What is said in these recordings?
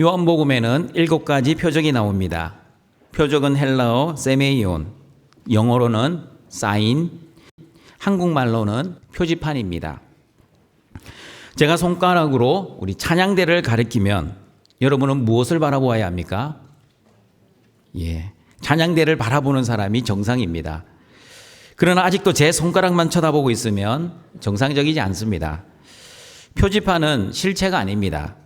요한복음에는 7가지 표적이 나옵니다. 표적은 헬라어 세메이온, 영어로는 사인, 한국말로는 표지판입니다. 제가 손가락으로 우리 찬양대를 가리키면 여러분은 무엇을 바라보아야 합니까? 찬양대를 바라보는 사람이 정상입니다. 그러나 아직도 제 손가락만 쳐다보고 있으면 정상적이지 않습니다. 표지판은 실체가 아닙니다.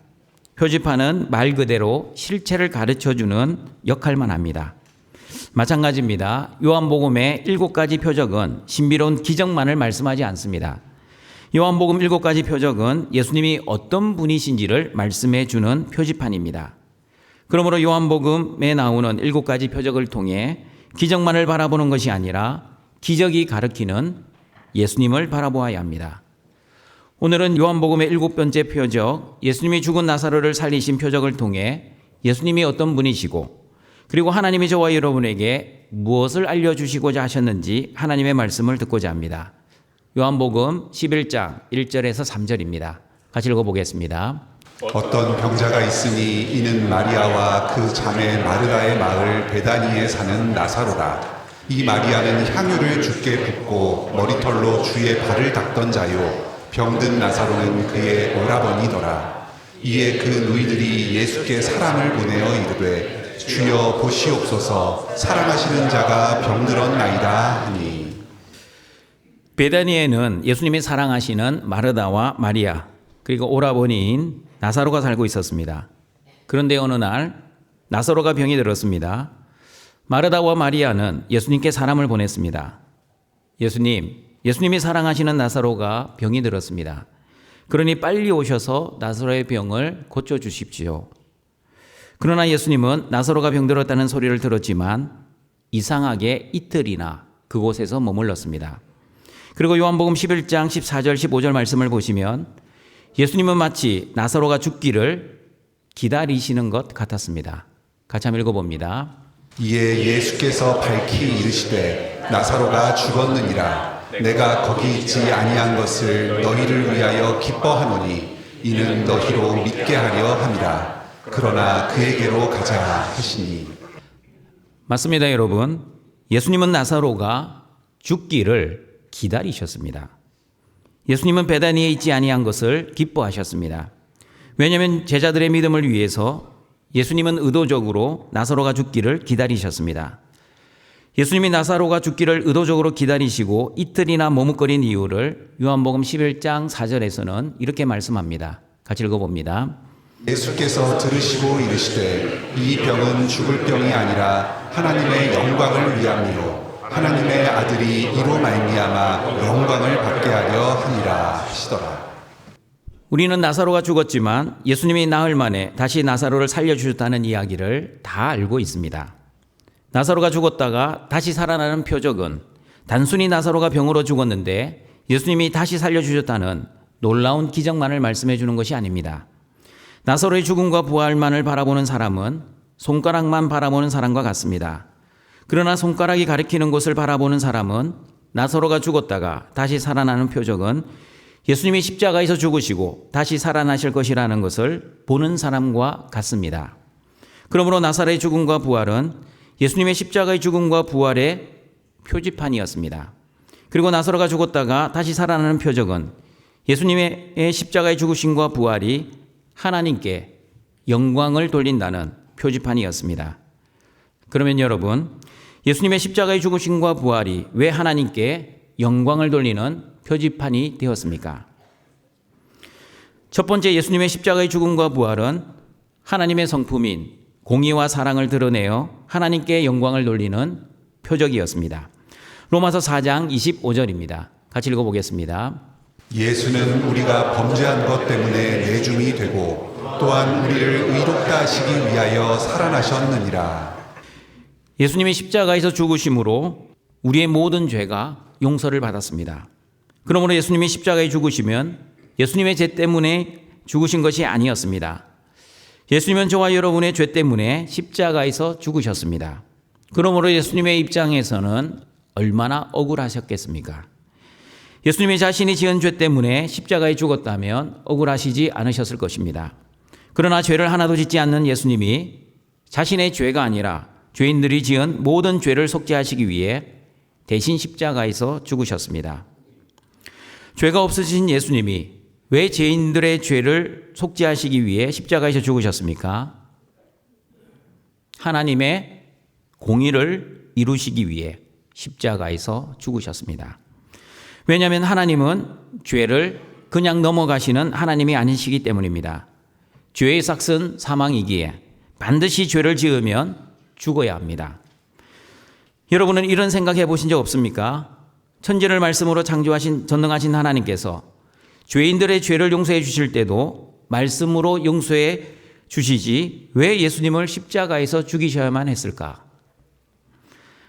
표지판은 말 그대로 실체를 가르쳐주는 역할만 합니다. 마찬가지입니다. 요한복음의 7가지 표적은 신비로운 기적만을 말씀하지 않습니다. 요한복음 7가지 표적은 예수님이 어떤 분이신지를 말씀해 주는 표지판입니다. 그러므로 요한복음에 나오는 7가지 표적을 통해 기적만을 바라보는 것이 아니라 기적이 가르치는 예수님을 바라보아야 합니다. 오늘은 요한복음의 7번째 표적, 예수님이 죽은 나사로를 살리신 표적을 통해 예수님이 어떤 분이시고 그리고 하나님이 저와 여러분에게 무엇을 알려주시고자 하셨는지 하나님의 말씀을 듣고자 합니다. 요한복음 11장 1절에서 3절입니다. 같이 읽어보겠습니다. 어떤 병자가 있으니 이는 마리아와 그 자매 마르다의 마을 베다니에 사는 나사로라. 이 마리아는 향유를 주께 붓고 머리털로 주의 발을 닦던 자요 병든 나사로는 그의 오라버니더라. 이에 그 누이들이 예수께 사람을 보내어 이르되 주여 보시옵소서 사랑하시는 자가 병들었나이다 하니. 베다니에는 예수님이 사랑하시는 마르다와 마리아 그리고 오라버니인 나사로가 살고 있었습니다. 그런데 어느 날 나사로가 병이 들었습니다. 마르다와 마리아는 예수님께 사람을 보냈습니다. 예수님이 사랑하시는 나사로가 병이 들었습니다. 그러니 빨리 오셔서 나사로의 병을 고쳐주십시오. 그러나 예수님은 나사로가 병들었다는 소리를 들었지만 이상하게 이틀이나 그곳에서 머물렀습니다. 그리고 요한복음 11장 14절 15절 말씀을 보시면 예수님은 마치 나사로가 죽기를 기다리시는 것 같았습니다. 같이 한번 읽어봅니다. 이에 예수께서 밝히 이르시되 나사로가 죽었느니라. 내가 거기 있지 아니한 것을 너희를 위하여 기뻐하노니 이는 너희로 믿게 하려 함이라. 그러나 그에게로 가자 하시니. 맞습니다, 여러분. 예수님은 나사로가 죽기를 기다리셨습니다. 예수님은 베다니에 있지 아니한 것을 기뻐하셨습니다. 왜냐하면 제자들의 믿음을 위해서 예수님은 의도적으로 나사로가 죽기를 기다리셨습니다. 예수님이 나사로가 죽기를 의도적으로 기다리시고 이틀이나 머뭇거린 이유를 요한복음 11장 4절에서는 이렇게 말씀합니다. 같이 읽어봅니다. 예수께서 들으시고 이르시되 이 병은 죽을 병이 아니라 하나님의 영광을 위함이요 하나님의 아들이 이로 말미암아 영광을 받게 하려 함이라 하시더라. 우리는 나사로가 죽었지만 예수님이 나흘 만에 다시 나사로를 살려주셨다는 이야기를 다 알고 있습니다. 나사로가 죽었다가 다시 살아나는 표적은 단순히 나사로가 병으로 죽었는데 예수님이 다시 살려주셨다는 놀라운 기적만을 말씀해 주는 것이 아닙니다. 나사로의 죽음과 부활만을 바라보는 사람은 손가락만 바라보는 사람과 같습니다. 그러나 손가락이 가리키는 곳을 바라보는 사람은 나사로가 죽었다가 다시 살아나는 표적은 예수님이 십자가에서 죽으시고 다시 살아나실 것이라는 것을 보는 사람과 같습니다. 그러므로 나사로의 죽음과 부활은 예수님의 십자가의 죽음과 부활의 표지판이었습니다. 그리고 나사로가 죽었다가 다시 살아나는 표적은 예수님의 십자가의 죽으심과 부활이 하나님께 영광을 돌린다는 표지판이었습니다. 그러면 여러분, 예수님의 십자가의 죽으심과 부활이 왜 하나님께 영광을 돌리는 표지판이 되었습니까? 첫 번째, 예수님의 십자가의 죽음과 부활은 하나님의 성품인 공의와 사랑을 드러내어 하나님께 영광을 돌리는 표적이었습니다. 로마서 4장 25절입니다. 같이 읽어보겠습니다. 예수는 우리가 범죄한 것 때문에 내줌이 되고 또한 우리를 의롭다 하시기 위하여 살아나셨느니라. 예수님이 십자가에서 죽으심으로 우리의 모든 죄가 용서를 받았습니다. 그러므로 예수님이 십자가에 죽으시면 예수님의 죄 때문에 죽으신 것이 아니었습니다. 예수님은 저와 여러분의 죄 때문에 십자가에서 죽으셨습니다. 그러므로 예수님의 입장에서는 얼마나 억울하셨겠습니까? 예수님이 자신이 지은 죄 때문에 십자가에 죽었다면 억울하시지 않으셨을 것입니다. 그러나 죄를 하나도 짓지 않는 예수님이 자신의 죄가 아니라 죄인들이 지은 모든 죄를 속죄하시기 위해 대신 십자가에서 죽으셨습니다. 죄가 없으신 예수님이 왜 죄인들의 죄를 속죄하시기 위해 십자가에서 죽으셨습니까? 하나님의 공의를 이루시기 위해 십자가에서 죽으셨습니다. 왜냐하면 하나님은 죄를 그냥 넘어가시는 하나님이 아니시기 때문입니다. 죄의 삭은 사망이기에 반드시 죄를 지으면 죽어야 합니다. 여러분은 이런 생각해 보신 적 없습니까? 천지를 말씀으로 창조하신 전능하신 하나님께서 죄인들의 죄를 용서해 주실 때도 말씀으로 용서해 주시지 왜 예수님을 십자가에서 죽이셔야만 했을까?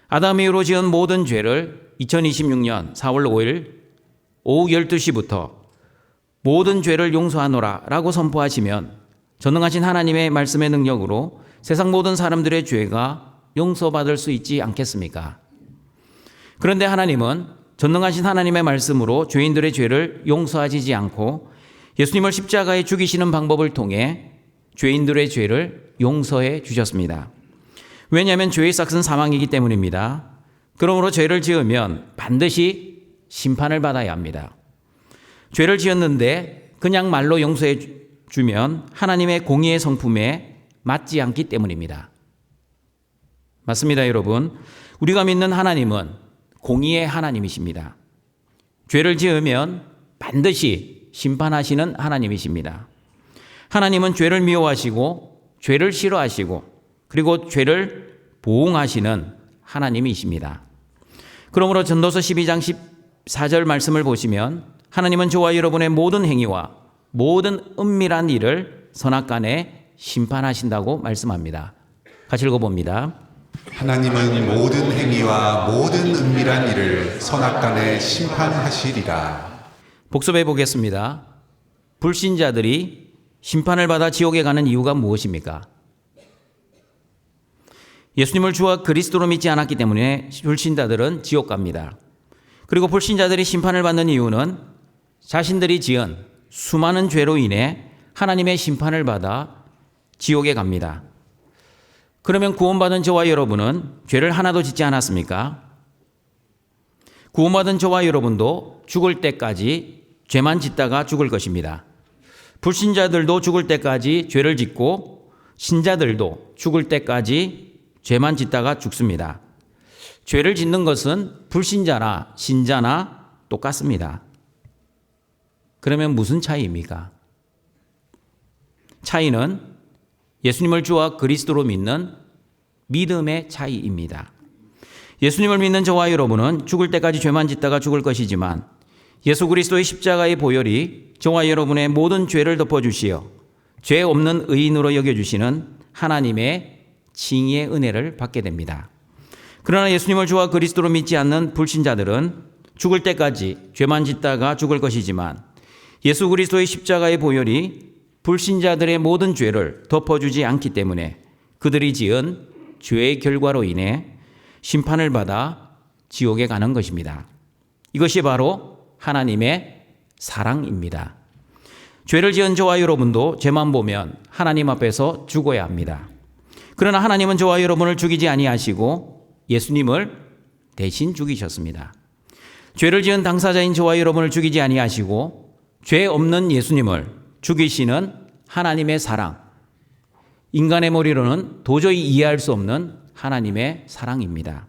아담 이후로 지은 모든 죄를 2026년 4월 5일 오후 12시부터 모든 죄를 용서하노라 라고 선포하시면 전능하신 하나님의 말씀의 능력으로 세상 모든 사람들의 죄가 용서받을 수 있지 않겠습니까? 그런데 하나님은 전능하신 하나님의 말씀으로 죄인들의 죄를 용서하시지 않고 예수님을 십자가에 죽이시는 방법을 통해 죄인들의 죄를 용서해 주셨습니다. 왜냐하면 죄의 삭은 사망이기 때문입니다. 그러므로 죄를 지으면 반드시 심판을 받아야 합니다. 죄를 지었는데 그냥 말로 용서해 주면 하나님의 공의의 성품에 맞지 않기 때문입니다. 맞습니다, 여러분. 우리가 믿는 하나님은 공의의 하나님이십니다. 죄를 지으면 반드시 심판하시는 하나님이십니다. 하나님은 죄를 미워하시고 죄를 싫어하시고 그리고 죄를 보응하시는 하나님이십니다. 그러므로 전도서 12장 14절 말씀을 보시면 하나님은 저와 여러분의 모든 행위와 모든 은밀한 일을 선악간에 심판하신다고 말씀합니다. 같이 읽어봅니다. 하나님은 모든 행위와 모든 은밀한 일을 선악간에 심판하시리라. 복습해 보겠습니다. 불신자들이 심판을 받아 지옥에 가는 이유가 무엇입니까? 예수님을 주와 그리스도로 믿지 않았기 때문에 불신자들은 지옥 갑니다. 그리고 불신자들이 심판을 받는 이유는 자신들이 지은 수많은 죄로 인해 하나님의 심판을 받아 지옥에 갑니다. 그러면 구원받은 저와 여러분은 죄를 하나도 짓지 않았습니까? 구원받은 저와 여러분도 죽을 때까지 죄만 짓다가 죽을 것입니다. 불신자들도 죽을 때까지 죄를 짓고 신자들도 죽을 때까지 죄만 짓다가 죽습니다. 죄를 짓는 것은 불신자나 신자나 똑같습니다. 그러면 무슨 차이입니까? 차이는 예수님을 주와 그리스도로 믿는 믿음의 차이입니다. 예수님을 믿는 저와 여러분은 죽을 때까지 죄만 짓다가 죽을 것이지만 예수 그리스도의 십자가의 보혈이 저와 여러분의 모든 죄를 덮어주시어 죄 없는 의인으로 여겨주시는 하나님의 칭의의 은혜를 받게 됩니다. 그러나 예수님을 주와 그리스도로 믿지 않는 불신자들은 죽을 때까지 죄만 짓다가 죽을 것이지만 예수 그리스도의 십자가의 보혈이 불신자들의 모든 죄를 덮어주지 않기 때문에 그들이 지은 죄의 결과로 인해 심판을 받아 지옥에 가는 것입니다. 이것이 바로 하나님의 사랑입니다. 죄를 지은 저와 여러분도 죄만 보면 하나님 앞에서 죽어야 합니다. 그러나 하나님은 저와 여러분을 죽이지 아니하시고 예수님을 대신 죽이셨습니다. 죄를 지은 당사자인 저와 여러분을 죽이지 아니하시고 죄 없는 예수님을 죽이시는 하나님의 사랑, 인간의 머리로는 도저히 이해할 수 없는 하나님의 사랑입니다.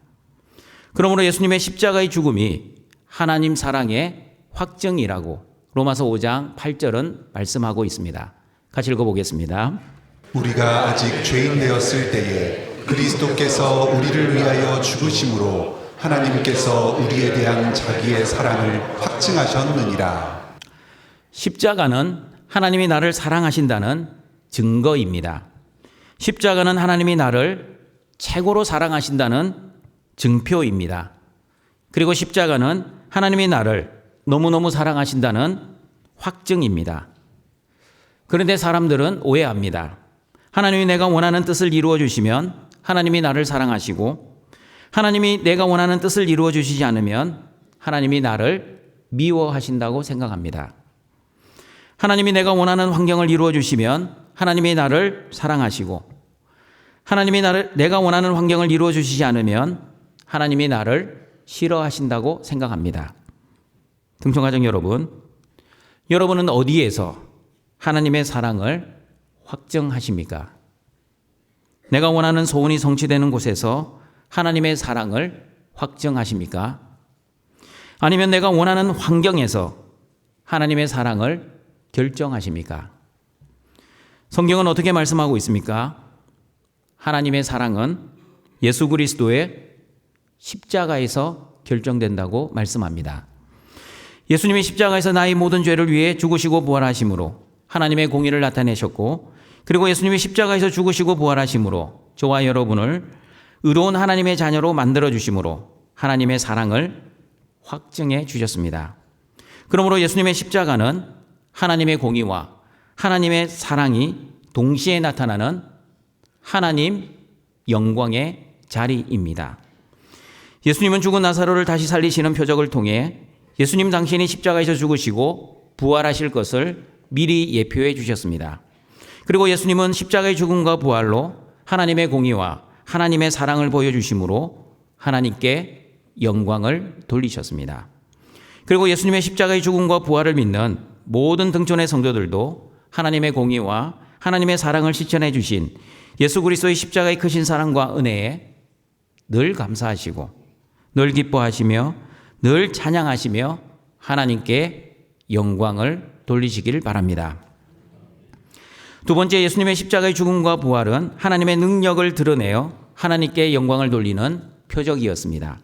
그러므로 예수님의 십자가의 죽음이 하나님 사랑의 확증이라고 로마서 5장 8절은 말씀하고 있습니다. 같이 읽어보겠습니다. 우리가 아직 죄인 되었을 때에 그리스도께서 우리를 위하여 죽으심으로 하나님께서 우리에 대한 자기의 사랑을 확증하셨느니라. 십자가는 하나님이 나를 사랑하신다는 증거입니다. 십자가는 하나님이 나를 최고로 사랑하신다는 증표입니다. 그리고 십자가는 하나님이 나를 너무너무 사랑하신다는 확증입니다. 그런데 사람들은 오해합니다. 하나님이 내가 원하는 뜻을 이루어 주시면 하나님이 나를 사랑하시고 하나님이 내가 원하는 뜻을 이루어 주시지 않으면 하나님이 나를 미워하신다고 생각합니다. 하나님이 내가 원하는 환경을 이루어 주시면 하나님이 나를 사랑하시고 하나님이 내가 원하는 환경을 이루어 주시지 않으면 하나님이 나를 싫어하신다고 생각합니다. 등촌가정 여러분, 여러분은 어디에서 하나님의 사랑을 확증하십니까? 내가 원하는 소원이 성취되는 곳에서 하나님의 사랑을 확증하십니까? 아니면 내가 원하는 환경에서 하나님의 사랑을 결정하십니까? 성경은 어떻게 말씀하고 있습니까? 하나님의 사랑은 예수 그리스도의 십자가에서 결정된다고 말씀합니다. 예수님이 십자가에서 나의 모든 죄를 위해 죽으시고 부활하심으로 하나님의 공의를 나타내셨고, 그리고 예수님이 십자가에서 죽으시고 부활하심으로 저와 여러분을 의로운 하나님의 자녀로 만들어 주심으로 하나님의 사랑을 확증해 주셨습니다. 그러므로 예수님의 십자가는 하나님의 공의와 하나님의 사랑이 동시에 나타나는 하나님 영광의 자리입니다. 예수님은 죽은 나사로를 다시 살리시는 표적을 통해 예수님 당신이 십자가에서 죽으시고 부활하실 것을 미리 예표해 주셨습니다. 그리고 예수님은 십자가의 죽음과 부활로 하나님의 공의와 하나님의 사랑을 보여주심으로 하나님께 영광을 돌리셨습니다. 그리고 예수님의 십자가의 죽음과 부활을 믿는 모든 등촌의 성도들도 하나님의 공의와 하나님의 사랑을 실천해 주신 예수 그리스도의 십자가의 크신 사랑과 은혜에 늘 감사하시고 늘 기뻐하시며 늘 찬양하시며 하나님께 영광을 돌리시길 바랍니다. 두 번째, 예수님의 십자가의 죽음과 부활은 하나님의 능력을 드러내어 하나님께 영광을 돌리는 표적이었습니다.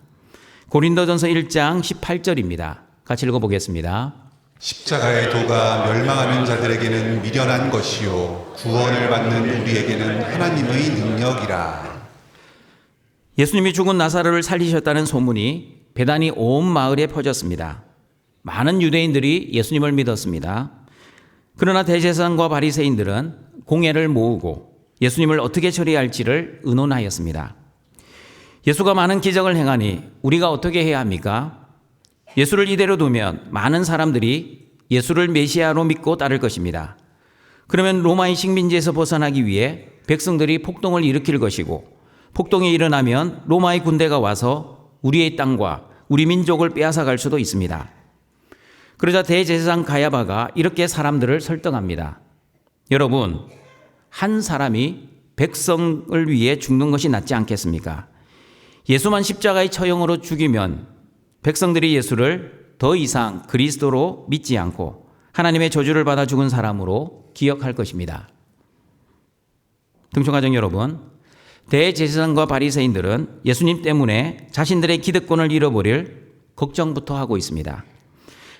고린도전서 1장 18절입니다. 같이 읽어보겠습니다. 십자가의 도가 멸망하는 자들에게는 미련한 것이요 구원을 받는 우리에게는 하나님의 능력이라. 예수님이 죽은 나사로를 살리셨다는 소문이 베다니 온 마을에 퍼졌습니다. 많은 유대인들이 예수님을 믿었습니다. 그러나 대제사장과 바리새인들은 공회를 모으고 예수님을 어떻게 처리할지를 의논하였습니다. 예수가 많은 기적을 행하니 우리가 어떻게 해야 합니까? 예수를 이대로 두면 많은 사람들이 예수를 메시아로 믿고 따를 것입니다. 그러면 로마의 식민지에서 벗어나기 위해 백성들이 폭동을 일으킬 것이고, 폭동이 일어나면 로마의 군대가 와서 우리의 땅과 우리 민족을 빼앗아갈 수도 있습니다. 그러자 대제사장 가야바가 이렇게 사람들을 설득합니다. 여러분, 한 사람이 백성을 위해 죽는 것이 낫지 않겠습니까? 예수만 십자가의 처형으로 죽이면 백성들이 예수를 더 이상 그리스도로 믿지 않고 하나님의 저주를 받아 죽은 사람으로 기억할 것입니다. 등촌가정 여러분, 대제사장과 바리새인들은 예수님 때문에 자신들의 기득권을 잃어버릴 걱정부터 하고 있습니다.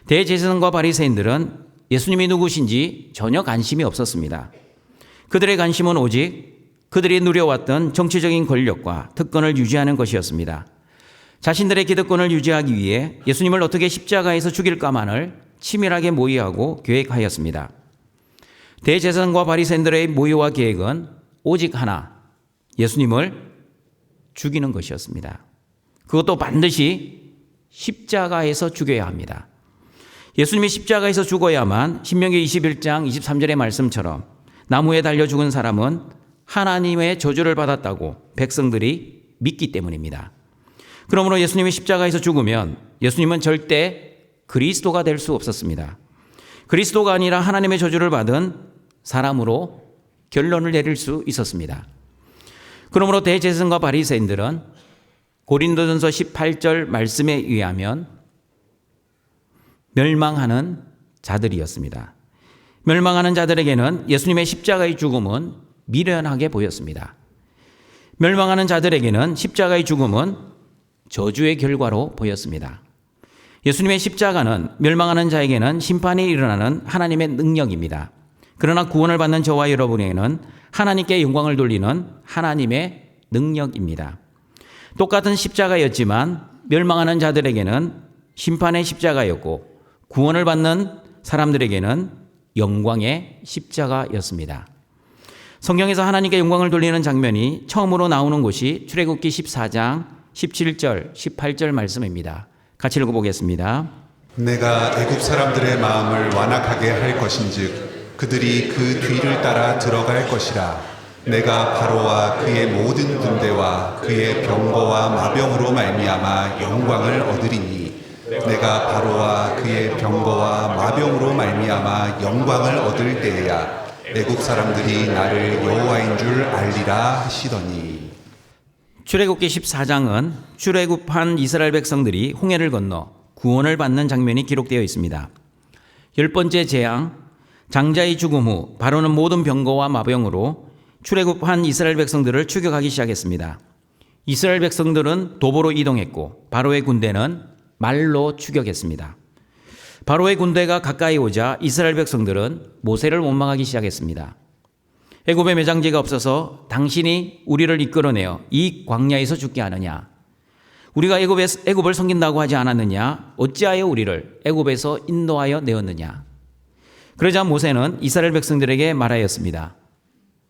대제사장과 바리새인들은 예수님이 누구신지 전혀 관심이 없었습니다. 그들의 관심은 오직 그들이 누려왔던 정치적인 권력과 특권을 유지하는 것이었습니다. 자신들의 기득권을 유지하기 위해 예수님을 어떻게 십자가에서 죽일까만을 치밀하게 모의하고 계획하였습니다. 대제사장과 바리새인들의 모의와 계획은 오직 하나, 예수님을 죽이는 것이었습니다. 그것도 반드시 십자가에서 죽여야 합니다. 예수님이 십자가에서 죽어야만 신명기 21장 23절의 말씀처럼 나무에 달려 죽은 사람은 하나님의 저주를 받았다고 백성들이 믿기 때문입니다. 그러므로 예수님이 십자가에서 죽으면 예수님은 절대 그리스도가 될 수 없었습니다. 그리스도가 아니라 하나님의 저주를 받은 사람으로 결론을 내릴 수 있었습니다. 그러므로 대제사장과 바리새인들은 고린도전서 18절 말씀에 의하면 멸망하는 자들이었습니다. 멸망하는 자들에게는 예수님의 십자가의 죽음은 미련하게 보였습니다. 멸망하는 자들에게는 십자가의 죽음은 저주의 결과로 보였습니다. 예수님의 십자가는 멸망하는 자에게는 심판이 일어나는 하나님의 능력입니다. 그러나 구원을 받는 저와 여러분에게는 하나님께 영광을 돌리는 하나님의 능력입니다. 똑같은 십자가였지만 멸망하는 자들에게는 심판의 십자가였고, 구원을 받는 사람들에게는 영광의 십자가였습니다. 성경에서 하나님께 영광을 돌리는 장면이 처음으로 나오는 곳이 출애굽기 14장 17절, 18절 말씀입니다. 같이 읽어보겠습니다. 내가 애굽 사람들의 마음을 완악하게 할 것인즉 그들이 그 뒤를 따라 들어갈 것이라. 내가 바로와 그의 모든 군대와 그의 병거와 마병으로 말미암아 영광을 얻으리니 내가 바로와 그의 병거와 마병으로 말미암아 영광을 얻을 때에야 애국 사람들이 나를 여호와인 줄 알리라 하시더니. 출애굽기 14장은 출애굽한 이스라엘 백성들이 홍해를 건너 구원을 받는 장면이 기록되어 있습니다. 10번째 재앙, 장자의 죽음 후 바로는 모든 병거와 마병으로 출애굽한 이스라엘 백성들을 추격하기 시작했습니다. 이스라엘 백성들은 도보로 이동했고 바로의 군대는 말로 추격했습니다. 바로의 군대가 가까이 오자 이스라엘 백성들은 모세를 원망하기 시작했습니다. 애굽에 매장지가 없어서 당신이 우리를 이끌어내어 이 광야에서 죽게 하느냐? 우리가 애굽을 섬긴다고 하지 않았느냐? 어찌하여 우리를 애굽에서 인도하여 내었느냐? 그러자 모세는 이스라엘 백성들에게 말하였습니다.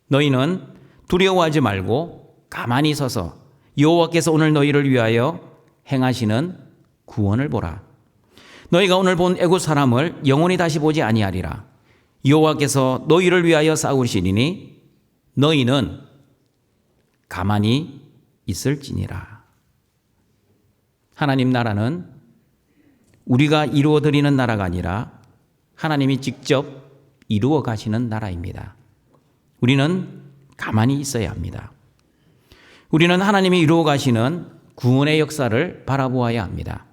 너희는 두려워하지 말고 가만히 서서 여호와께서 오늘 너희를 위하여 행하시는 구원을 보라. 너희가 오늘 본 애굽 사람을 영원히 다시 보지 아니하리라. 여호와께서 너희를 위하여 싸우시리니 너희는 가만히 있을지니라. 하나님 나라는 우리가 이루어드리는 나라가 아니라 하나님이 직접 이루어 가시는 나라입니다. 우리는 가만히 있어야 합니다. 우리는 하나님이 이루어 가시는 구원의 역사를 바라보아야 합니다.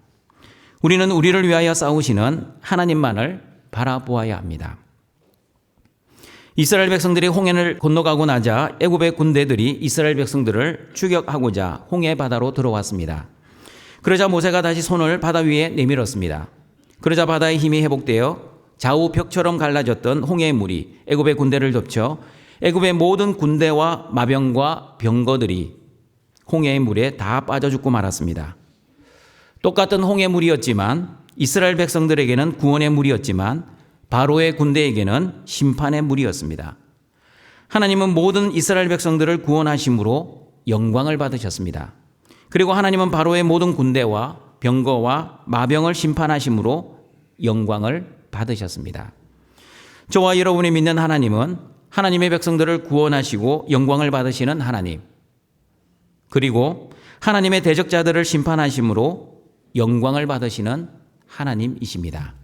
우리는 우리를 위하여 싸우시는 하나님만을 바라보아야 합니다. 이스라엘 백성들이 홍해를 건너가고 나자 애굽의 군대들이 이스라엘 백성들을 추격하고자 홍해 바다로 들어왔습니다. 그러자 모세가 다시 손을 바다 위에 내밀었습니다. 그러자 바다의 힘이 회복되어 좌우 벽처럼 갈라졌던 홍해의 물이 애굽의 군대를 덮쳐 애굽의 모든 군대와 마병과 병거들이 홍해의 물에 다 빠져 죽고 말았습니다. 똑같은 홍해 물이었지만 이스라엘 백성들에게는 구원의 물이었지만 바로의 군대에게는 심판의 물이었습니다. 하나님은 모든 이스라엘 백성들을 구원하심으로 영광을 받으셨습니다. 그리고 하나님은 바로의 모든 군대와 병거와 마병을 심판하심으로 영광을 받으셨습니다. 저와 여러분이 믿는 하나님은 하나님의 백성들을 구원하시고 영광을 받으시는 하나님, 그리고 하나님의 대적자들을 심판하심으로 영광을 받으시는 하나님이십니다.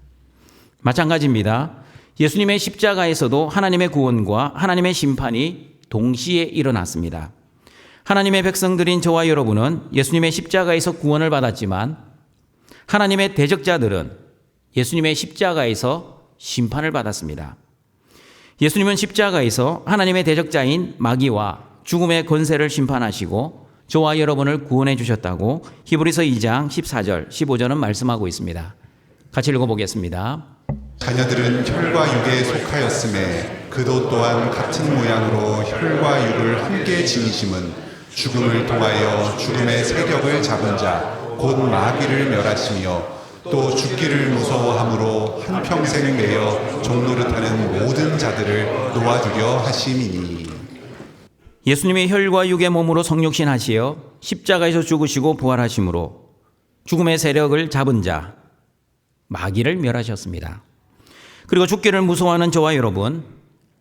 마찬가지입니다. 예수님의 십자가에서도 하나님의 구원과 하나님의 심판이 동시에 일어났습니다. 하나님의 백성들인 저와 여러분은 예수님의 십자가에서 구원을 받았지만 하나님의 대적자들은 예수님의 십자가에서 심판을 받았습니다. 예수님은 십자가에서 하나님의 대적자인 마귀와 죽음의 권세를 심판하시고 저와 여러분을 구원해 주셨다고 히브리서 2장 14절, 15절은 말씀하고 있습니다. 같이 읽어보겠습니다. 자녀들은 혈과 육에 속하였음에 그도 또한 같은 모양으로 혈과 육을 함께 지니심은 죽음을 통하여 죽음의 세력을 잡은 자 곧 마귀를 멸하시며 또 죽기를 무서워함으로 한평생 매여 종노릇하는 모든 자들을 놓아주려 하심이니. 예수님이 혈과 육의 몸으로 성육신 하시어 십자가에서 죽으시고 부활하심으로 죽음의 세력을 잡은 자 마귀를 멸하셨습니다. 그리고 죽기를 무서워하는 저와 여러분,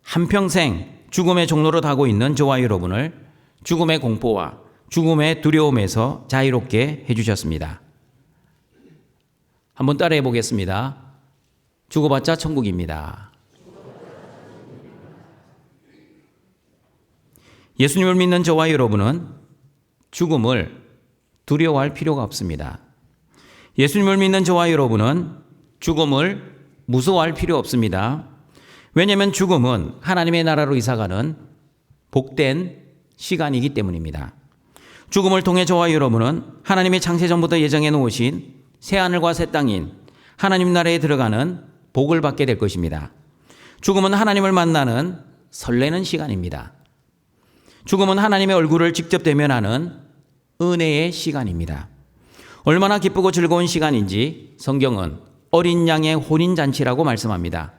한평생 죽음의 종로를 하고 있는 저와 여러분을 죽음의 공포와 죽음의 두려움에서 자유롭게 해주셨습니다. 한번 따라해 보겠습니다. 죽어봤자 천국입니다. 예수님을 믿는 저와 여러분은 죽음을 두려워할 필요가 없습니다. 예수님을 믿는 저와 여러분은 죽음을 무서워할 필요 없습니다. 왜냐하면 죽음은 하나님의 나라로 이사가는 복된 시간이기 때문입니다. 죽음을 통해 저와 여러분은 하나님의 창세 전부터 예정해 놓으신 새하늘과 새 땅인 하나님 나라에 들어가는 복을 받게 될 것입니다. 죽음은 하나님을 만나는 설레는 시간입니다. 죽음은 하나님의 얼굴을 직접 대면하는 은혜의 시간입니다. 얼마나 기쁘고 즐거운 시간인지 성경은 어린 양의 혼인잔치라고 말씀합니다.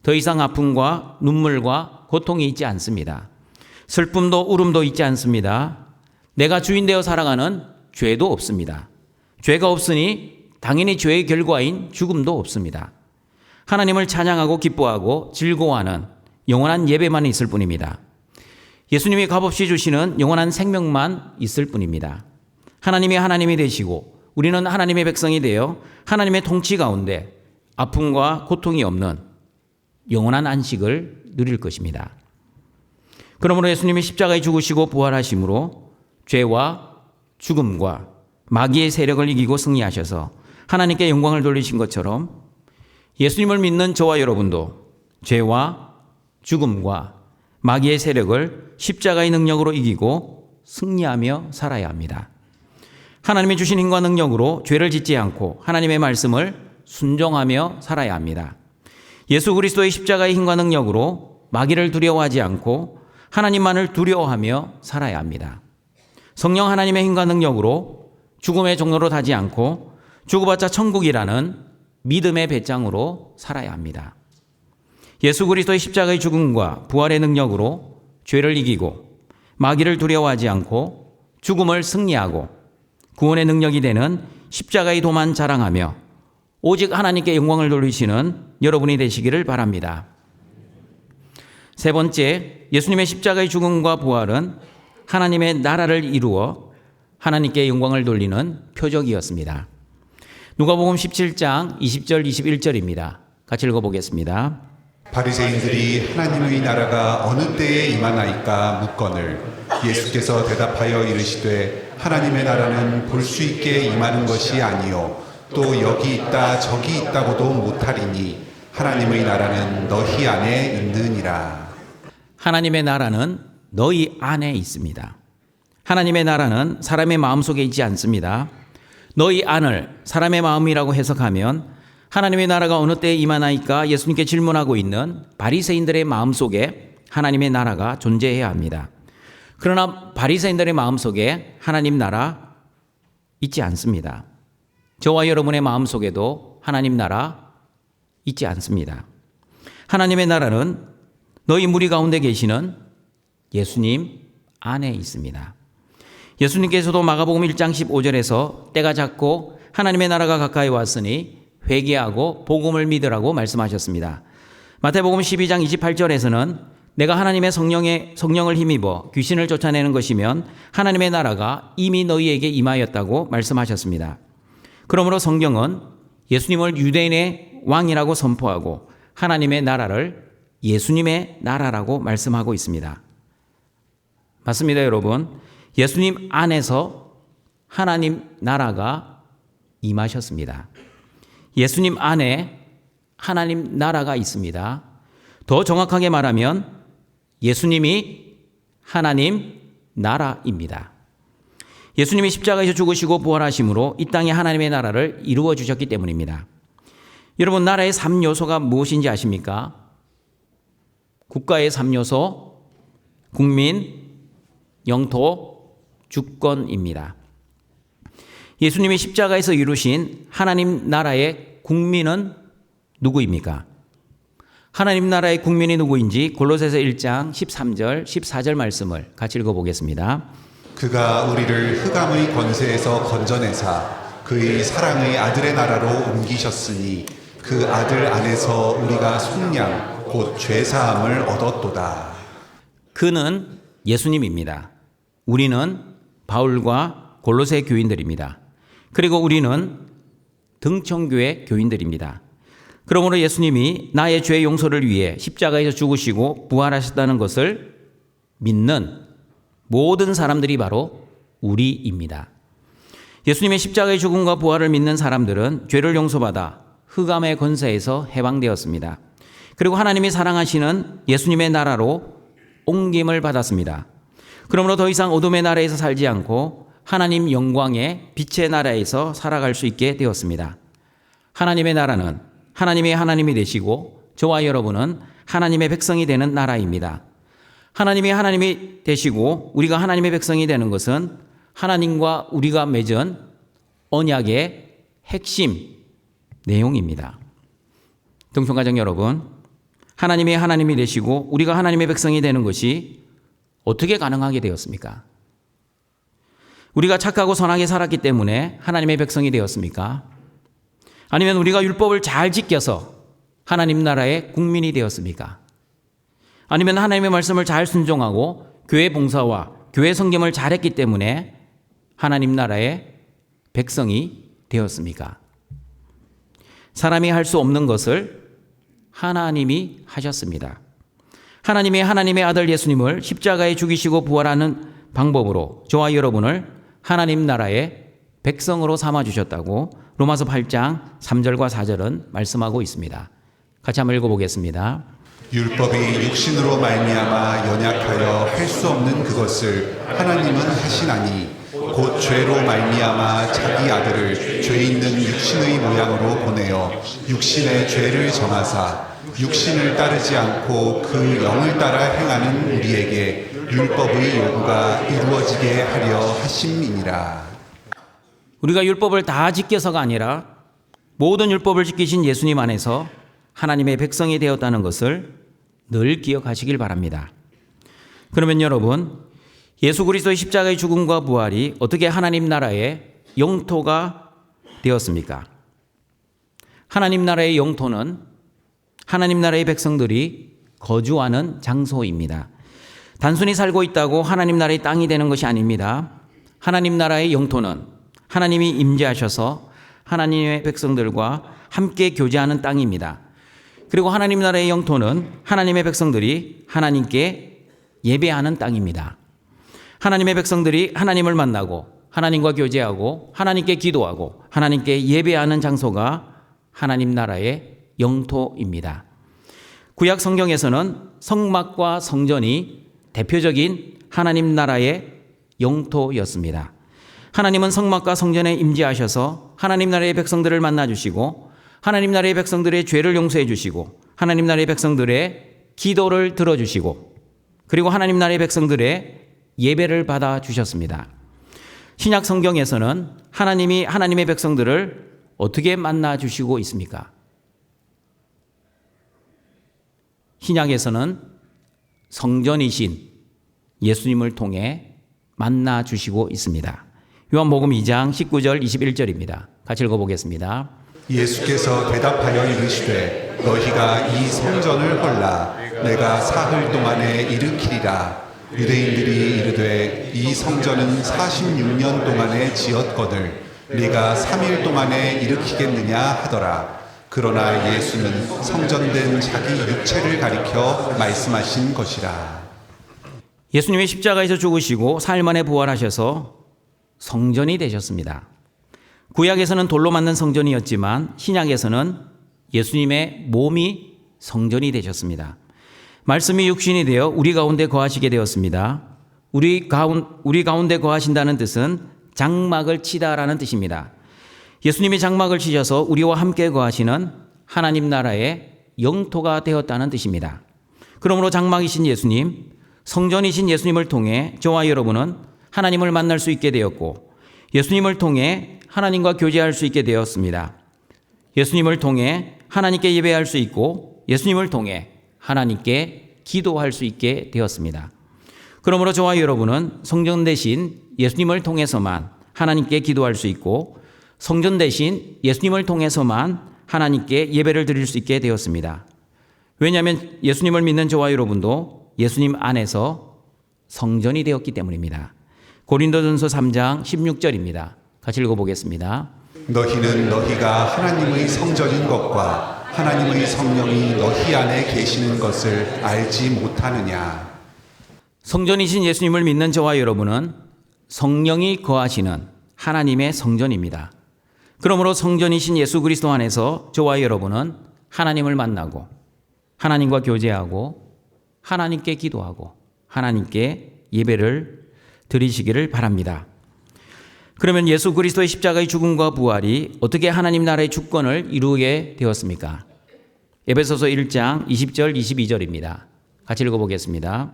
더 이상 아픔과 눈물과 고통이 있지 않습니다. 슬픔도 울음도 있지 않습니다. 내가 주인 되어 살아가는 죄도 없습니다. 죄가 없으니 당연히 죄의 결과인 죽음도 없습니다. 하나님을 찬양하고 기뻐하고 즐거워하는 영원한 예배만 있을 뿐입니다. 예수님이 값없이 주시는 영원한 생명만 있을 뿐입니다. 하나님이 하나님이 되시고 우리는 하나님의 백성이 되어 하나님의 통치 가운데 아픔과 고통이 없는 영원한 안식을 누릴 것입니다. 그러므로 예수님이 십자가에 죽으시고 부활하심으로 죄와 죽음과 마귀의 세력을 이기고 승리하셔서 하나님께 영광을 돌리신 것처럼 예수님을 믿는 저와 여러분도 죄와 죽음과 마귀의 세력을 십자가의 능력으로 이기고 승리하며 살아야 합니다. 하나님이 주신 힘과 능력으로 죄를 짓지 않고 하나님의 말씀을 순종하며 살아야 합니다. 예수 그리스도의 십자가의 힘과 능력으로 마귀를 두려워하지 않고 하나님만을 두려워하며 살아야 합니다. 성령 하나님의 힘과 능력으로 죽음의 종로로 타지 않고 죽어봤자 천국이라는 믿음의 배짱으로 살아야 합니다. 예수 그리스도의 십자가의 죽음과 부활의 능력으로 죄를 이기고 마귀를 두려워하지 않고 죽음을 승리하고 구원의 능력이 되는 십자가의 도만 자랑하며 오직 하나님께 영광을 돌리시는 여러분이 되시기를 바랍니다. 세 번째, 예수님의 십자가의 죽음과 부활은 하나님의 나라를 이루어 하나님께 영광을 돌리는 표적이었습니다. 누가복음 17장 20절 21절입니다. 같이 읽어보겠습니다. 바리새인들이 하나님의 나라가 어느 때에 임하나이까 묻거늘 예수께서 대답하여 이르시되 하나님의 나라는 볼 수 있게 임하는 것이 아니요 또 여기 있다 저기 있다고도 못하리니 하나님의 나라는 너희 안에 있느니라. 하나님의 나라는 너희 안에 있습니다. 하나님의 나라는 사람의 마음속에 있지 않습니다. 너희 안을 사람의 마음이라고 해석하면 하나님의 나라가 어느 때에 임하나이까 예수님께 질문하고 있는 바리새인들의 마음속에 하나님의 나라가 존재해야 합니다. 그러나 바리새인들의 마음속에 하나님 나라 있지 않습니다. 저와 여러분의 마음속에도 하나님 나라 있지 않습니다. 하나님의 나라는 너희 무리 가운데 계시는 예수님 안에 있습니다. 예수님께서도 마가복음 1장 15절에서 때가 작고 하나님의 나라가 가까이 왔으니 회개하고 복음을 믿으라고 말씀하셨습니다. 마태복음 12장 28절에서는 내가 하나님의 성령을 힘입어 귀신을 쫓아내는 것이면 하나님의 나라가 이미 너희에게 임하였다고 말씀하셨습니다. 그러므로 성경은 예수님을 유대인의 왕이라고 선포하고 하나님의 나라를 예수님의 나라라고 말씀하고 있습니다. 맞습니다, 여러분. 예수님 안에서 하나님 나라가 임하셨습니다. 예수님 안에 하나님 나라가 있습니다. 더 정확하게 말하면 예수님이 하나님 나라입니다. 예수님이 십자가에서 죽으시고 부활하심으로 이 땅에 하나님의 나라를 이루어 주셨기 때문입니다. 여러분, 나라의 3요소가 무엇인지 아십니까? 국가의 3요소, 국민, 영토, 주권입니다. 예수님이 십자가에서 이루신 하나님 나라의 국민은 누구입니까? 하나님 나라의 국민이 누구인지 골로새서 1장 13절, 14절 말씀을 같이 읽어보겠습니다. 그가 우리를 흑암의 권세에서 건져내사 그의 사랑의 아들의 나라로 옮기셨으니 그 아들 안에서 우리가 속량 곧 죄사함을 얻었도다. 그는 예수님입니다. 우리는 바울과 골로새 교인들입니다. 그리고 우리는 등청교회 교인들입니다. 그러므로 예수님이 나의 죄 용서를 위해 십자가에서 죽으시고 부활하셨다는 것을 믿는 모든 사람들이 바로 우리입니다. 예수님의 십자가의 죽음과 부활을 믿는 사람들은 죄를 용서받아 흑암의 권세에서 해방되었습니다. 그리고 하나님이 사랑하시는 예수님의 나라로 옮김을 받았습니다. 그러므로 더 이상 어둠의 나라에서 살지 않고 하나님 영광의 빛의 나라에서 살아갈 수 있게 되었습니다. 하나님의 나라는 하나님의 하나님이 되시고 저와 여러분은 하나님의 백성이 되는 나라입니다. 하나님이 하나님이 되시고 우리가 하나님의 백성이 되는 것은 하나님과 우리가 맺은 언약의 핵심 내용입니다. 동성가정 여러분, 하나님이 하나님이 되시고 우리가 하나님의 백성이 되는 것이 어떻게 가능하게 되었습니까? 우리가 착하고 선하게 살았기 때문에 하나님의 백성이 되었습니까? 아니면 우리가 율법을 잘 지켜서 하나님 나라의 국민이 되었습니까? 아니면 하나님의 말씀을 잘 순종하고 교회 봉사와 교회 섬김을 잘했기 때문에 하나님 나라의 백성이 되었습니까? 사람이 할 수 없는 것을 하나님이 하셨습니다. 하나님이 하나님의 아들 예수님을 십자가에 죽이시고 부활하는 방법으로 저와 여러분을 하나님 나라의 백성으로 삼아주셨다고 로마서 8장 3절과 4절은 말씀하고 있습니다. 같이 한번 읽어보겠습니다. 율법이 육신으로 말미암아 연약하여 할 수 없는 그것을 하나님은 하시나니 곧 죄로 말미암아 자기 아들을 죄 있는 육신의 모양으로 보내어 육신의 죄를 정하사 육신을 따르지 않고 그 영을 따라 행하는 우리에게 율법의 요구가 이루어지게 하려 하심이니라. 우리가 율법을 다 지켜서가 아니라 모든 율법을 지키신 예수님 안에서 하나님의 백성이 되었다는 것을 늘 기억하시길 바랍니다. 그러면 여러분, 예수 그리스도의 십자가의 죽음과 부활이 어떻게 하나님 나라의 영토가 되었습니까? 하나님 나라의 영토는 하나님 나라의 백성들이 거주하는 장소입니다. 단순히 살고 있다고 하나님 나라의 땅이 되는 것이 아닙니다. 하나님 나라의 영토는 하나님이 임재하셔서 하나님의 백성들과 함께 교제하는 땅입니다. 그리고 하나님 나라의 영토는 하나님의 백성들이 하나님께 예배하는 땅입니다. 하나님의 백성들이 하나님을 만나고 하나님과 교제하고 하나님께 기도하고 하나님께 예배하는 장소가 하나님 나라의 영토입니다. 구약 성경에서는 성막과 성전이 대표적인 하나님 나라의 영토였습니다. 하나님은 성막과 성전에 임재하셔서 하나님 나라의 백성들을 만나주시고 하나님 나라의 백성들의 죄를 용서해 주시고 하나님 나라의 백성들의 기도를 들어주시고 그리고 하나님 나라의 백성들의 예배를 받아 주셨습니다. 신약 성경에서는 하나님이 하나님의 백성들을 어떻게 만나 주시고 있습니까? 신약에서는 성전이신 예수님을 통해 만나 주시고 있습니다. 요한복음 2장 19절 21절입니다. 같이 읽어보겠습니다. 예수께서 대답하여 이르시되 너희가 이 성전을 헐라 내가 사흘 동안에 일으키리라. 유대인들이 이르되 이 성전은 46년 동안에 지었거늘 네가 3일 동안에 일으키겠느냐 하더라. 그러나 예수는 성전된 자기 육체를 가리켜 말씀하신 것이라. 예수님이 십자가에서 죽으시고 사흘 만에 부활하셔서 성전이 되셨습니다. 구약에서는 돌로 만든 성전이었지만 신약에서는 예수님의 몸이 성전이 되셨습니다. 말씀이 육신이 되어 우리 가운데 거하시게 되었습니다. 우리 가운데 거하신다는 뜻은 장막을 치다라는 뜻입니다. 예수님이 장막을 치셔서 우리와 함께 거하시는 하나님 나라의 영토가 되었다는 뜻입니다. 그러므로 장막이신 예수님, 성전이신 예수님을 통해 저와 여러분은 하나님을 만날 수 있게 되었고 예수님을 통해 하나님과 교제할 수 있게 되었습니다. 예수님을 통해 하나님께 예배할 수 있고 예수님을 통해 하나님께 기도할 수 있게 되었습니다. 그러므로 저와 여러분은 성전 대신 예수님을 통해서만 하나님께 기도할 수 있고 성전 대신 예수님을 통해서만 하나님께 예배를 드릴 수 있게 되었습니다. 왜냐하면 예수님을 믿는 저와 여러분도 예수님 안에서 성전이 되었기 때문입니다. 고린도전서 3장 16절입니다. 같이 읽어보겠습니다. 너희는 너희가 하나님의 성전인 것과 하나님의 성령이 너희 안에 계시는 것을 알지 못하느냐. 성전이신 예수님을 믿는 저와 여러분은 성령이 거하시는 하나님의 성전입니다. 그러므로 성전이신 예수 그리스도 안에서 저와 여러분은 하나님을 만나고 하나님과 교제하고 하나님께 기도하고 하나님께 예배를 드리시기를 바랍니다. 그러면 예수 그리스도의 십자가의 죽음과 부활이 어떻게 하나님 나라의 주권을 이루게 되었습니까? 에베소서 1장 20절 22절입니다. 같이 읽어보겠습니다.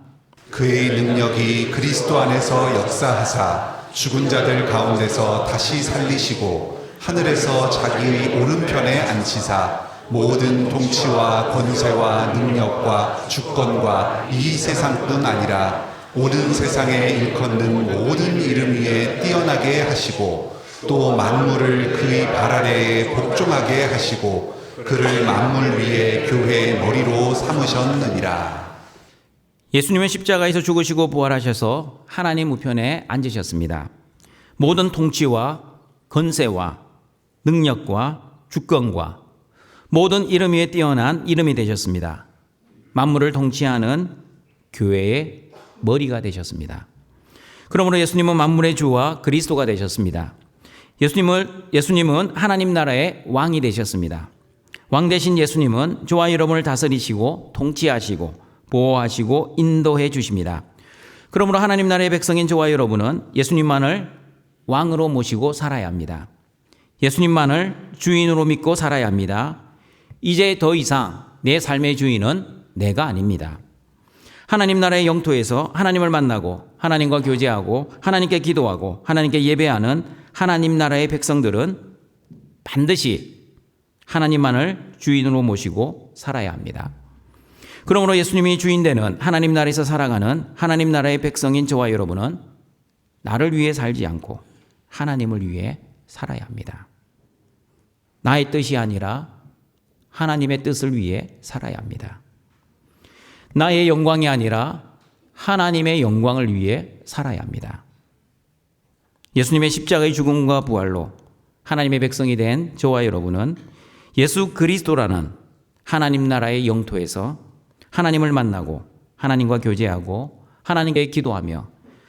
그의 능력이 그리스도 안에서 역사하사 죽은 자들 가운데서 다시 살리시고 하늘에서 자기의 오른편에 앉히사 모든 통치와 권세와 능력과 주권과 이 세상뿐 아니라 온 세상에 일컫는 모든 이름 위에 뛰어나게 하시고 또 만물을 그의 발 아래에 복종하게 하시고 그를 만물 위에 교회의 머리로 삼으셨느니라. 예수님은 십자가에서 죽으시고 부활하셔서 하나님 우편에 앉으셨습니다. 모든 통치와 건세와 능력과 주권과 모든 이름 위에 뛰어난 이름이 되셨습니다. 만물을 통치하는 교회의 머리가 되셨습니다. 그러므로 예수님은 만물의 주와 그리스도가 되셨습니다. 예수님은 하나님 나라의 왕이 되셨습니다. 왕 되신 예수님은 저와 여러분을 다스리시고 통치하시고 보호하시고 인도해 주십니다. 그러므로 하나님 나라의 백성인 저와 여러분은 예수님만을 왕으로 모시고 살아야 합니다. 예수님만을 주인으로 믿고 살아야 합니다. 이제 더 이상 내 삶의 주인은 내가 아닙니다. 하나님 나라의 영토에서 하나님을 만나고 하나님과 교제하고 하나님께 기도하고 하나님께 예배하는 하나님 나라의 백성들은 반드시 하나님만을 주인으로 모시고 살아야 합니다. 그러므로 예수님이 주인 되는 하나님 나라에서 살아가는 하나님 나라의 백성인 저와 여러분은 나를 위해 살지 않고 하나님을 위해 살아야 합니다. 나의 뜻이 아니라 하나님의 뜻을 위해 살아야 합니다. 나의 영광이 아니라 하나님의 영광을 위해 살아야 합니다. 예수님의 십자가의 죽음과 부활로 하나님의 백성이 된 저와 여러분은 예수 그리스도라는 하나님 나라의 영토에서 하나님을 만나고 하나님과 교제하고 하나님께 기도하며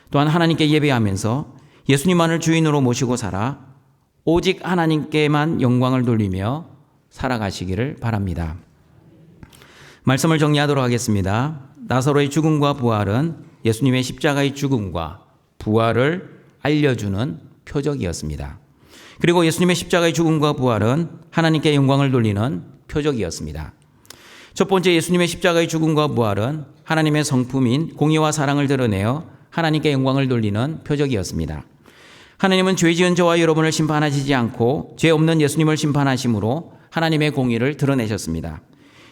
또한 하나님께 예배하면서 예수님만을 주인으로 모시고 살아 오직 하나님께만 영광을 돌리며 살아가시기를 바랍니다. 말씀을 정리하도록 하겠습니다. 나사로의 죽음과 부활은 예수님의 십자가의 죽음과 부활을 알려주는 표적이었습니다. 그리고 예수님의 십자가의 죽음과 부활은 하나님께 영광을 돌리는 표적이었습니다. 첫 번째, 예수님의 십자가의 죽음과 부활은 하나님의 성품인 공의와 사랑을 드러내어 하나님께 영광을 돌리는 표적이었습니다. 하나님은 죄 지은 저와 여러분을 심판하시지 않고 죄 없는 예수님을 심판하심으로 하나님의 공의를 드러내셨습니다.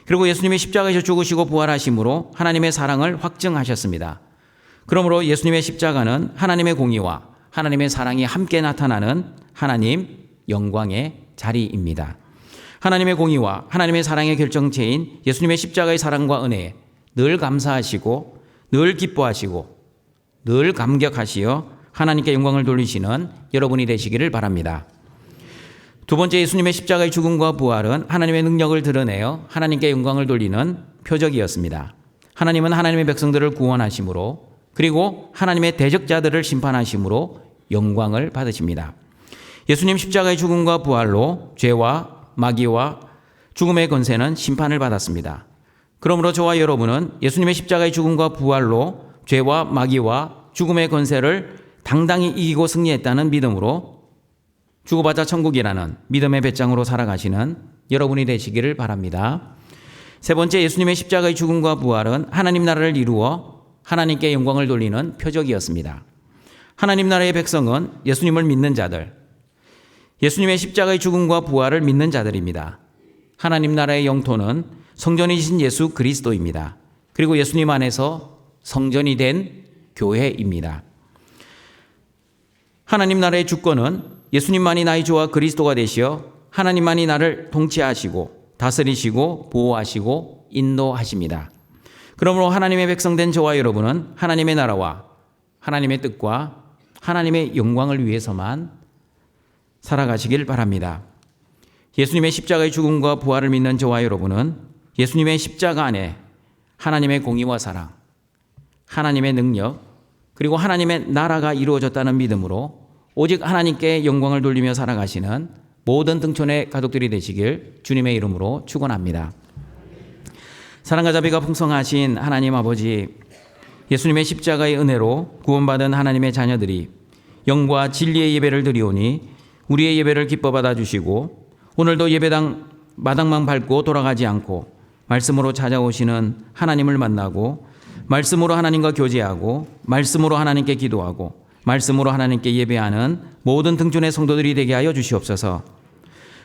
그리고 예수님이 십자가에서 죽으시고 부활하심으로 하나님의 사랑을 확증하셨습니다. 그러므로 예수님의 십자가는 하나님의 공의와 하나님의 사랑이 함께 나타나는 하나님 영광의 자리입니다. 하나님의 공의와 하나님의 사랑의 결정체인 예수님의 십자가의 사랑과 은혜에 늘 감사하시고 늘 기뻐하시고 늘 감격하시어 하나님께 영광을 돌리시는 여러분이 되시기를 바랍니다. 두 번째, 예수님의 십자가의 죽음과 부활은 하나님의 능력을 드러내어 하나님께 영광을 돌리는 표적이었습니다. 하나님은 하나님의 백성들을 구원하심으로 그리고 하나님의 대적자들을 심판하심으로 영광을 받으십니다. 예수님 십자가의 죽음과 부활로 죄와 마귀와 죽음의 권세는 심판을 받았습니다. 그러므로 저와 여러분은 예수님의 십자가의 죽음과 부활로 죄와 마귀와 죽음의 권세를 당당히 이기고 승리했다는 믿음으로 죽어봤자 천국이라는 믿음의 배짱으로 살아가시는 여러분이 되시기를 바랍니다. 세 번째, 예수님의 십자가의 죽음과 부활은 하나님 나라를 이루어 하나님께 영광을 돌리는 표적이었습니다. 하나님 나라의 백성은 예수님을 믿는 자들, 예수님의 십자가의 죽음과 부활을 믿는 자들입니다. 하나님 나라의 영토는 성전이신 예수 그리스도입니다. 그리고 예수님 안에서 성전이 된 교회입니다. 하나님 나라의 주권은 예수님만이 나의 주와 그리스도가 되시어 하나님만이 나를 통치하시고 다스리시고 보호하시고 인도하십니다. 그러므로 하나님의 백성된 저와 여러분은 하나님의 나라와 하나님의 뜻과 하나님의 영광을 위해서만 살아가시길 바랍니다. 예수님의 십자가의 죽음과 부활을 믿는 저와 여러분은 예수님의 십자가 안에 하나님의 공의와 사랑, 하나님의 능력, 그리고 하나님의 나라가 이루어졌다는 믿음으로 오직 하나님께 영광을 돌리며 살아가시는 모든 등촌의 가족들이 되시길 주님의 이름으로 축원합니다. 사랑과 자비가 풍성하신 하나님 아버지, 예수님의 십자가의 은혜로 구원받은 하나님의 자녀들이 영과 진리의 예배를 드리오니 우리의 예배를 기뻐 받아주시고 오늘도 예배당 마당만 밟고 돌아가지 않고 말씀으로 찾아오시는 하나님을 만나고 말씀으로 하나님과 교제하고 말씀으로 하나님께 기도하고 말씀으로 하나님께 예배하는 모든 등촌의 성도들이 되게 하여 주시옵소서.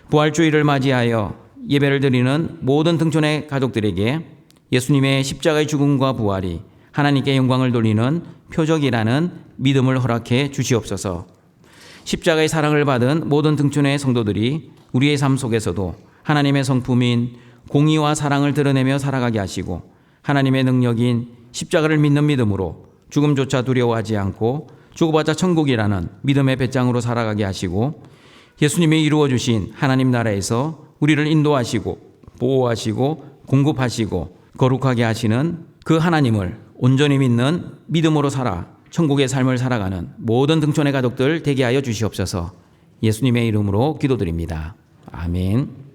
부활주의를 맞이하여 예배를 드리는 모든 등촌의 가족들에게 예수님의 십자가의 죽음과 부활이 하나님께 영광을 돌리는 표적이라는 믿음을 허락해 주시옵소서. 십자가의 사랑을 받은 모든 등촌의 성도들이 우리의 삶 속에서도 하나님의 성품인 공의와 사랑을 드러내며 살아가게 하시고 하나님의 능력인 십자가를 믿는 믿음으로 죽음조차 두려워하지 않고 죽어봤자 천국이라는 믿음의 배짱으로 살아가게 하시고 예수님이 이루어 주신 하나님 나라에서 우리를 인도하시고 보호하시고 공급하시고 거룩하게 하시는 그 하나님을 온전히 믿는 믿음으로 살아 천국의 삶을 살아가는 모든 등촌의 가족들 되게 하여 주시옵소서. 예수님의 이름으로 기도드립니다. 아멘.